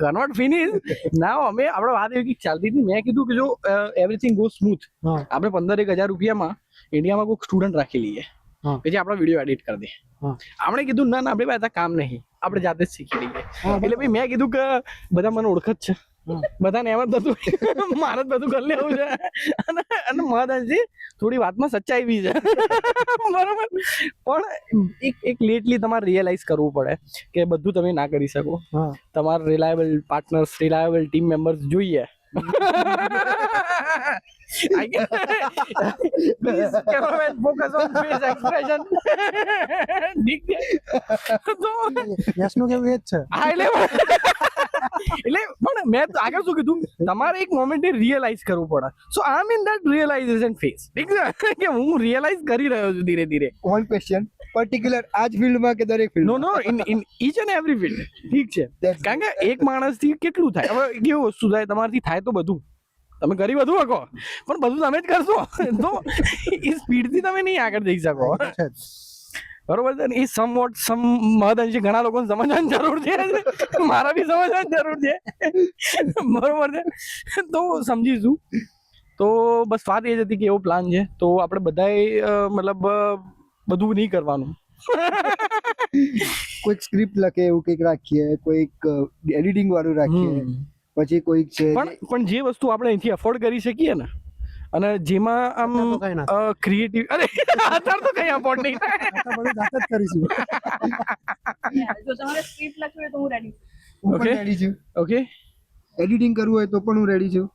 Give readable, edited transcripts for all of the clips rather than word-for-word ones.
cannot finish. Now અમે આપણે વાત એવી ચાલતી હતી, મેં કીધું કે જો એવરીથિંગ ગો સ્મૂથ, આપણે 15,000 રૂપિયામાં ઇન્ડિયામાં કોઈ સ્ટુડન્ટ રાખી લઈએ કે જે આપણો વિડીયો એડિટ કરી દે. આપણે કીધું ના આપણી પાસે કામ નહીં, આપણે જાતે જ શીખી લઈએ. એટલે ભાઈ મેં કીધું કે બધા મને ઓળખ જ છે, બધાને એમ જ બધું મારે જ બધું કરી લેવું છે. અને મહદાનજી થોડી વાતમાં સચ્ચાઈ બી છે, બરોબર. પણ એક લેટલી તમારે રિયલાઇઝ કરવું પડે કે બધું તમે ના કરી શકો. તમારે reliable partners, reliable team members જોઈએ. Please, cameraman, focus on face expression. યશનું કેવું એ જ છે. એટલે પણ મેં આગળ શું કીધું, તમારે એક મોમેન્ટ રિયલાઇઝ કરવું પડે. સો આઈ એમ ઇન ધેટ રિયલાઇઝેશન ફેઝ, ઠીક છે, કે હું રિયલાઇઝ કરી રહ્યો છું ધીરે ધીરે. વન ક્વેશ્ચન, પર્ટિક્યુલર આ જ ફિલ્ડમાં કે દરેક field? No in each and every field, ઠીક છે. કારણ કે એક માણસથી કેટલું થાય, હવે કેવું વસ્તુ થાય, તમારાથી થાય તો બધું તમે કરી બધું શકો, પણ બધું તમે જ કરશો તો એ સ્પીડથી તમે નહીં આગળ જઈ શકો, બરોબર છે. એ સમ મહદ ઘણા લોકોને સમજવાની જરૂર છે, મારા બી સમજવાની જરૂર છે, બરોબર છે. તો સમજીશું. તો બસ વાત એ જ હતી કે એવો પ્લાન છે, તો આપણે બધાએ મતલબ બધું નહીં કરવાનું. કોઈક સ્ક્રિપ્ટ લખે એવું કંઈક રાખીએ, કોઈક એડિટિંગ વાળું રાખીએ, પછી કોઈક છે પણ જે વસ્તુ આપણે અહીંથી અફોર્ડ કરી શકીએ ને, અને જેમાં આમ ક્રિએટિવ, અરે અત્યારે તો કઈ અફોર્ડ નહીં થાય, બધું જાતે જ કરીશું. જો તમારે સ્ક્રિપ્ટ લખવી હોય તો હું રેડી છું. હું પણ રેડી છું. ઓકે, એડિટિંગ કરવું હોય તો પણ હું રેડી છું.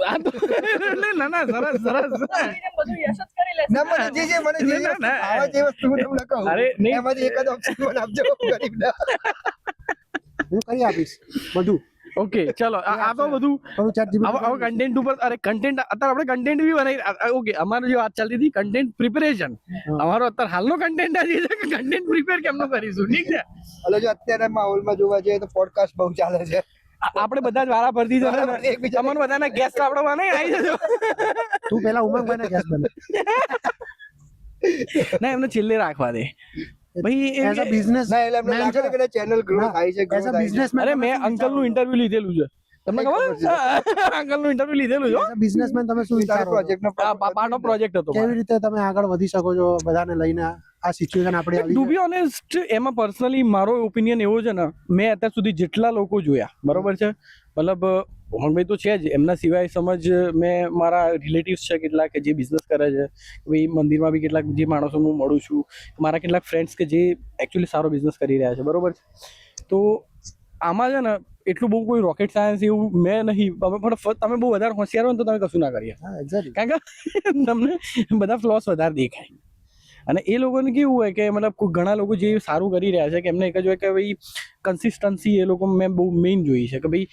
ના સરસ સરસ. બધું યશ જ કરી લેશે. ના મને જે આવા જે વસ્તુ હું તમને કહું, અરે નહીં, એમાંથી એકાદ ઓપ્શન મને આપજો, ગરીબના. હું કરી આપીશ બધું. ઓકે ચલો, આ તો બધું હવે કન્ટેન્ટ ઉપર. અરે કન્ટેન્ટ અત્યારે આપણે કન્ટેન્ટ બી બનાવી. ઓકે, અમારી જે વાત ચાલતી હતી કન્ટેન્ટ પ્રિપેરેશન, અમારો અત્યારે હાલનો કન્ટેન્ટ આ છે કે કન્ટેન્ટ પ્રિપેર કેમનું કરીશું, ઠીક છે. એટલે જો અત્યારે માહોલમાં જોવા જઈએ તો પોડકાસ્ટ બહુ ચાલે છે. આપણે બધા જ વારા ફરતી છે, અમને બધાના ગેસ્ટ આપણે બનાવી આવી જજો. તું પેલા ઉમંગભાઈને ગેસ બને. ના, એમને છેલ્લે રાખવા દે ભાઈ. એઝ અ બિઝનેસ ના એટલે એમને લાગે છે કે ચેનલ ગ્રો થાય છે, એઝ અ બિઝનેસમેન. અરે મેં અંકલનું ઇન્ટરવ્યુ લીધેલું છે, તમને ખબર? અંકલનું ઇન્ટરવ્યુ લીધેલું છે. એઝ અ બિઝનેસમેન તમે શું વિચારો છો? પ્રોજેક્ટનો પાર્ટનો પ્રોજેક્ટ હતો. કેવી રીતે તમે આગળ વધી શકો છો બધાને લઈને? આ સિચ્યુએશન આપણે ટુ બી ઓનેસ્ટ, એમાં પર્સનલી મારો ઓપિનિયન એવો છે ને, મેં અત્યાર સુધી જેટલા લોકો જોયા, બરોબર છે, મતલબ ઉમંગભાઈ તો છે જ, એમના સિવાય સમજ મેં મારા રિલેટિવ્સ છે કેટલાક કે જે બિઝનેસ કરે છે, ભાઈ મંદિરમાં બી કેટલાક જે માણસો હું મળું છું, મારા કેટલાક ફ્રેન્ડ્સ કે જે એકચ્યુઅલી સારો બિઝનેસ કરી રહ્યા છે, બરોબર છે. તો આમાં છે ને એટલું બહુ કોઈ રોકેટ સાયન્સ એવું મેં નહીં, પણ તમે બહુ વધારે હોશિયાર હોય ને તો તમે કશું ના કરીએ, કારણ કે તમને બધા ફ્લોસ વધારે દેખાય. અને એ લોકોને કેવું હોય કે મતલબ ઘણા લોકો જે સારું કરી રહ્યા છે કે એમને એક જ હોય કે ભાઈ કન્સિસ્ટન્સી એ લોકો મેં બહુ મેઇન જોઈ છે કે ભાઈ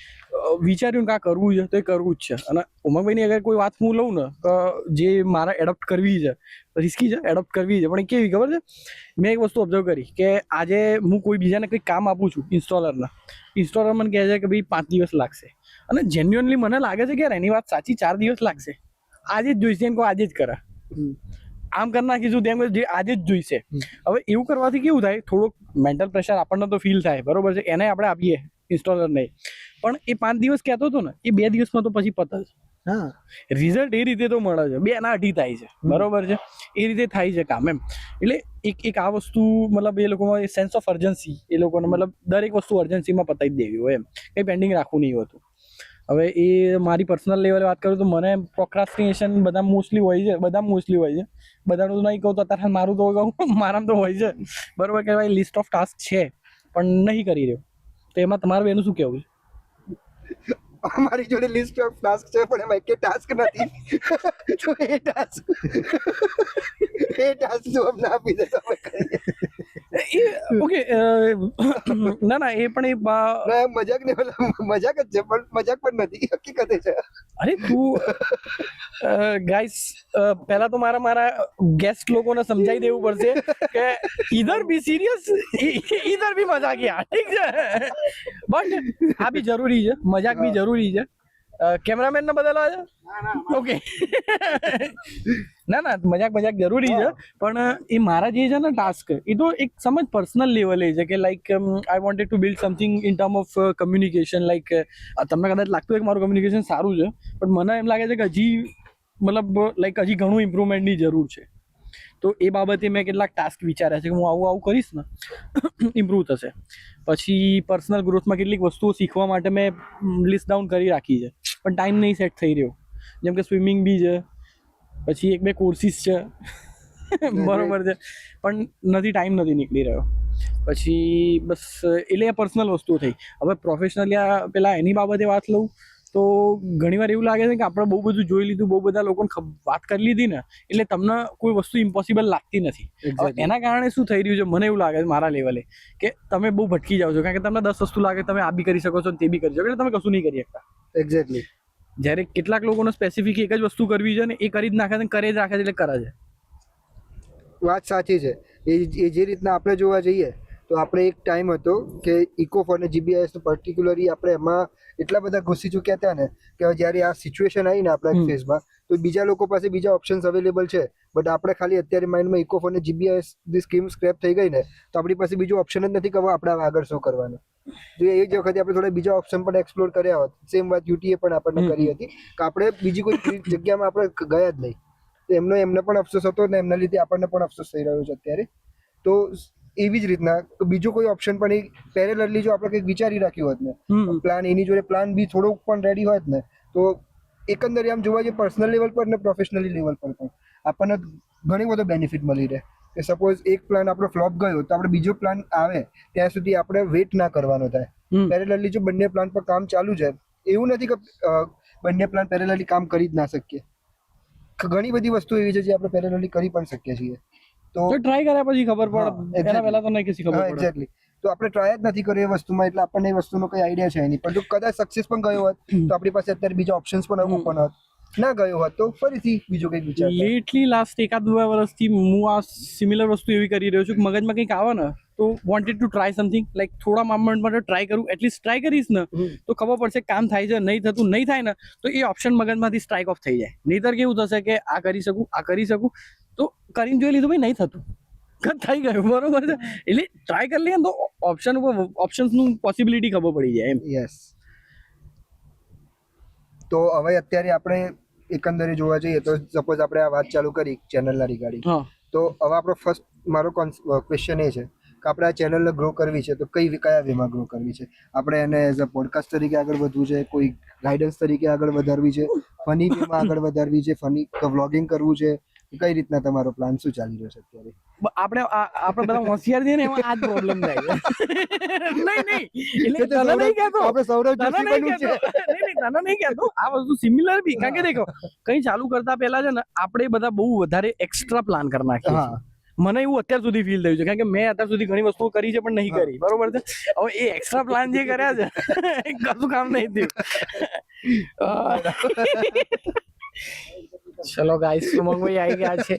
વિચાર્યું કે આ કરવું છે તો એ કરવું જ છે. અને ઉમંગભાઈની અગર કોઈ વાત હું લઉં ને જે મારે એડોપ્ટ કરવી છે, રિસ્કી છે એડોપ્ટ કરવી છે, પણ એ કેવી ખબર છે, મેં એક વસ્તુ ઓબ્ઝર્વ કરી કે આજે હું કોઈ બીજાને કંઈક કામ આપું છું, ઇન્સ્ટોલર મને કહે છે કે ભાઈ 5 દિવસ લાગશે, અને જેન્યુઅનલી મને લાગે છે કે યાર એની વાત સાચી, 4 દિવસ લાગશે, આજે જ જોઈશે એમ કહો આજે જ કરે, આમ કરી નાખીશું તેમ જે આજે જ જોઈશે. હવે એવું કરવાથી કેવું થાય, થોડુંક મેન્ટલ પ્રેશર આપણને તો ફીલ થાય, બરોબર છે, એને આપણે આપીએ ઇન્સ્ટોલર નહીં, પણ એ 5 દિવસ કહેતો હતો ને એ 2 દિવસમાં તો પછી પતે છે. રિઝલ્ટ એ રીતે તો મળે છે, 2 ના 2 થાય છે, બરોબર છે, એ રીતે થાય છે કામ એમ. એટલે એક આ વસ્તુ મતલબ એ લોકોમાં સેન્સ ઓફ અર્જન્સી, એ લોકોને મતલબ દરેક વસ્તુ અર્જન્સીમાં પતાવી દેવી હોય એમ, કંઈ પેન્ડિંગ રાખવું નહીં હોતું. હવે એ મારી પર્સનલ લેવલે વાત કરું તો મને પ્રોક્રાસ્ટિનેશન બધા મોસ્ટલી હોય છે, બધાનું તો નહીં કહું તો અત્યારે મારું તો કહું, મારામાં તો હોય છે, બરોબર, કે ભાઈ લિસ્ટ ઓફ ટાસ્ક છે પણ નહીં કરી રહ્યો, તો એમાં તમારું એનું શું કહેવું છે? અમારી જોડે લિસ્ટ ઓફ ટાસ્ક છે પણ એમાં એક ટાસ્ક નથી, તો એ ટાસ્ક જો અમને આપી દે તો અમે કરીએ. ઓકે, ના એ પણ એ મજાક ને મજાક જ છે, પણ મજાક પણ નથી, હકીકત છે. અરે તું ગાઈસ, પહેલા તો મારા ગેસ્ટ લોકોને સમજાવી દેવું પડશે કે ઈધર બી સિરિયસ ઈધર બી મજાકિયા, ઠીક છે, બટ આ બી જરૂરી છે, મજાક બી જરૂરી છે. કેમેરામેન ને બદલવા છે? ઓકે ના મજાક જરૂરી છે, પણ એ મારા જે છે ને ટાસ્ક એ તો એક સમજ પર્સનલ લેવલે છે કે like I wanted to build something in term of communication. Like તમને કદાચ લાગતું હોય કે મારું કમ્યુનિકેશન સારું છે, પણ મને એમ લાગે છે કે હજી મતલબ લાઈક હજી ઘણું ઇમ્પ્રુવમેન્ટની જરૂર છે. તો એ બાબતે મેં કેટલાક ટાસ્ક વિચાર્યા છે કે હું આવું કરીશ ને ઇમ્પ્રૂવ થશે. પછી પર્સનલ ગ્રોથમાં કેટલીક વસ્તુઓ શીખવા માટે મેં લિસ્ટ ડાઉન કરી રાખી છે, પણ ટાઈમ નહીં સેટ થઈ રહ્યો. જેમ કે સ્વિમિંગ બી છે, પછી 1-2 કોર્સિસ છે બરોબર છે, પણ ટાઈમ નથી નીકળી રહ્યો. પછી બસ એટલે આ પર્સનલ વસ્તુ થઈ. હવે પ્રોફેશનલી આ પેલા એની બાબતે વાત લઉં તો ઘણીવાર એવું લાગે છે કે આપણે બહુ બધું જોઈ લીધું, બહુ બધા લોકોને વાત કરી લીધી ને, એટલે તમને કોઈ વસ્તુ ઇમ્પોસિબલ લાગતી નથી. એના કારણે શું થઈ રહ્યું છે મને એવું લાગે છે મારા લેવલે કે તમે બહુ ભટકી જાઓ છો, કારણ કે તમને 10 વસ્તુ લાગે તમે આ બી કરી શકો છો તે બી કરી શકો, એટલે તમે કશું નહીં કરી શકતા. એક્ઝેક્ટલી. જ્યારે કેટલાક લોકોને સ્પેસિફિક એક જ વસ્તુ કરવી છે ને એ કરી જ નાખે છે, કરે જ રાખે છે, એટલે કરે છે. વાત સાચી છે. એ જે રીતના આપણે જોવા જઈએ તો આપણે એક ટાઈમ હતો કે ઇકોફ અને GBIS પર્ટિક્યુલરલી આપણે એમાં એટલા બધા ઘૂસી ચૂક્યા હતા ને કે જ્યારે આ સિચ્યુએશન આવી ને આપણા ફેઝમાં, તો બીજા લોકો પાસે બીજા ઓપ્શન્સ અવેલેબલ છે, બટ આપણે ખાલી અત્યારે માઇન્ડમાં ઇકોફ અને GBIS ની સ્કીમ સ્ક્રેપ થઈ ગઈ ને, તો આપણી પાસે બીજો ઓપ્શન જ નથી કે આપણે આગળ શું કરવાનું. જો એ જ વખતે આપણે થોડા બીજા ઓપ્શન પણ એક્સપ્લોર કર્યા હોત, સેમ વાત UTએ પણ આપણને કરી હતી કે આપણે બીજી કોઈ જગ્યામાં આપણે ગયા જ નહીં, તો એમને પણ અફસોસ હતો ને એમના લીધે આપણને પણ અફસોસ થઈ રહ્યો છે અત્યારે. તો એવી જ રીતના બીજો કોઈ ઓપ્શન પણ પેરેલલી જો આપણે કંઈક વિચારી રાખ્યું હોત ને, પ્લાન એની જોડે પ્લાન બી થોડુંક પણ રેડી હોત ને, તો એકંદરે આમ જોવા જઈએ પર્સનલ લેવલ પર ને પ્રોફેશનલી લેવલ પર પણ આપણને ઘણી બધો બેનિફિટ મળી રહે. કે સપોઝ એક પ્લાન આપણો ફ્લોપ ગયો તો આપણે બીજો પ્લાન આવે ત્યાં સુધી આપણે વેઇટ ના કરવાનો થાય. પેરેલલી જો બંને પ્લાન પર કામ ચાલુ છે, એવું નથી કે બંને પ્લાન પેરેલલી કામ કરી જ ના શકીએ. ઘણી બધી વસ્તુ એવી છે જે આપણે પેરેલલી કરી પણ શકીએ છીએ. તો ટ્રાય કર્યા પછી ખબર પડે, એના પહેલા તો નહીં કશી ખબર પડે. એક્ઝેક્ટલી. તો આપણે ટ્રાય જ નથી કર્યો એ વસ્તુમાં, એટલે આપણને એ વસ્તુનો કોઈ આઈડિયા છે નહીં. પણ જો કદાચ સક્સેસ પણ ગયો હોત તો આપણી પાસે અત્યારે બીજા ઓપ્શન્સ પણ ઓપન હોત. ના ગયો હોત તો ફરીથી બીજો કંઈક વિચાર. લેટલી લાસ્ટ 1-2 વર્ષથી હું આ સિમિલર વસ્તુ એવી કરી રહ્યો છું કે મગજમાં કંઈક આવે ને તો wanted to try something, like થોડા મોમેન્ટ માટે ટ્રાય કરું, એટલીસ્ટ ટ્રાય કરીશ ને તો ખબર પડશે કામ થાય છે, નહીં થાય ને તો એ ઓપ્શન મગજમાંથી સ્ટ્રાઇક ઓફ થઈ જાય. નહીતર કેવું થશે કે આ કરી શકું તો કરીને જોઈ લીધું ભાઈ નહીં થતું, થઈ ગયું બરોબર છે. એટલે ટ્રાય કરી લઈએ તો ઓપ્શન્સનું પોસિબિલિટી ખબર પડી જાય એમ. યસ. તો હવે અત્યારે આપણે એકંદરે જોવા જઈએ તો સપોઝ આપણે આ વાત ચાલુ કરી ચેનલના રિગાર્ડિંગ, તો હવે આપણો ફર્સ્ટ મારો ક્વેશ્ચન એ છે કે આપણે આ ચેનલને ગ્રો કરવી છે તો કયા વેમાં ગ્રો કરવી છે? આપણે એને એઝ અ પોડકાસ્ટ તરીકે આગળ વધવું છે, કોઈ ગાઈડન્સ તરીકે આગળ વધારવી છે, ફની વેમાં આગળ વધારવી છે, ફની વ્લોગિંગ કરવું છે, કઈ રીતના તમારો પ્લાન શું ચાલી રહ્યો છે અત્યારે? આપણે બધા હોશિયાર છીએ ને એમાં આ જ પ્રોબ્લેમ થાય છે. નહીં તને નહીં કહેતો, આપણે સૌરભ જોશી બનવું છે. તને નહીં કહેતો, આ વસ્તુ સિમિલર બી, કારણ કે દેખો કઈ ચાલુ કરતા પહેલા છે ને આપણે બધા બહુ વધારે એક્સ્ટ્રા પ્લાન કરી નાખીએ છીએ. મને એવું અત્યાર સુધી ફીલ થયું છે, કારણ કે મેં અત્યાર સુધી ઘણી વસ્તુઓ કરી છે પણ નહીં કરી, બરોબર છે. હવે એ એક્સ્ટ્રા પ્લાન જે કર્યા છે કશું કામ નહીં થયું. ચલો ગાઈસ, સુમંગભાઈ આવી ગયા છે.